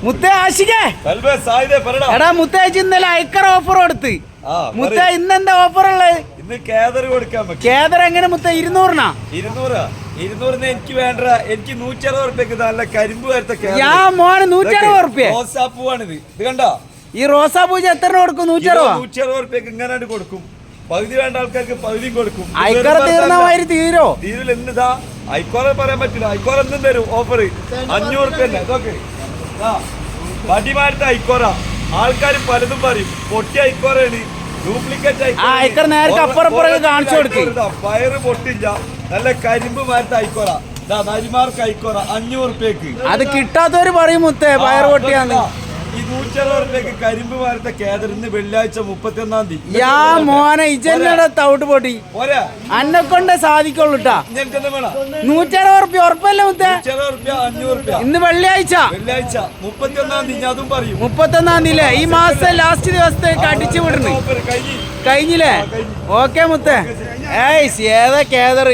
മുത്തേ ആശികേ എടാ മുത്തേച്ചി ഇന്നലെ ഐക്കർ ഓഫർ കൊടുത്ത് മുത്ത ഇന്നെന്താ ഓഫർ ഉള്ളത്? ഇന്ന് കേദർ കൊടുക്കാൻ കേദർ എങ്ങനെ മുത്ത 200 200 എനിക്ക് വേണ്ട. എനിക്ക് 160 റുപ്യക്ക് നല്ല കരിമ്പ് വരത്തെ മോന് 160 റുപ്യ റോസാപ്പൂവാണിത്. ഇത് കണ്ടോ? ഈ റോസാപ്പൂ എത്ര കൊടുക്കും? 160 റുപ്യക്ക് ഇങ്ങനെ കൊടുക്കും. പകുതി വേണ്ട ആൾക്കാർക്ക് പകുതിയും കൊടുക്കും. ഐക്കറ തീർന്നമാതിരി തീരോ? തീരില്ല. എന്നതാ ഐക്കോറ പറയാൻ പറ്റില്ല. ഐക്കോറ എന്തും തരും ഓഫർ 500 റുപ്യ തന്നെ. ഇതൊക്കെ വടിമാരത്തെ ഐക്കോറ. ആൾക്കാർ പലതും പറയും പൊട്ടി ഐക്കോറയാണ്, ഡ്യൂപ്ലിക്കേറ്റ് കാണിച്ചു കൊടുക്കും. പയറ് പൊട്ടില്ല, നല്ല കരിമ്പ് മാരത്തെ ഐക്കോറ. നരിമാർക്ക് ഐക്കോറ 500 റുപ്യക്ക്. അത് കിട്ടാത്തവര് പറയും മുത്തേ പയറ് പൊട്ടിയാന്ന്. ഈ 160 റുപ്യക്ക് കരിമ്പ് മാരത്തെ കേദർ ഇന്ന് വെള്ളിയാഴ്ച 31-ാം തീയതി. മോനെ ഇജന്നടെ തവിട്ട് പൊട്ടി അന്നെ കൊണ്ട് സാധിക്കുള്ളൂ. 160 റുപ്യ ഉറപ്പല്ലേ മുത്തേ? 160 റുപ്യ 500 റുപ്യ. ഇന്ന് വെള്ളിയാഴ്ച 31-ാം തീയതി. അതും പറയും 31-ാം തീയതി. ഈ മാസം ലാസ്റ്റ് ദിവസത്തേക്ക് അടിച്ചു വിടുന്നു. കഴിഞ്ഞില്ലേ? ഓക്കെ മുത്തേ. ഏതാ കേദർ?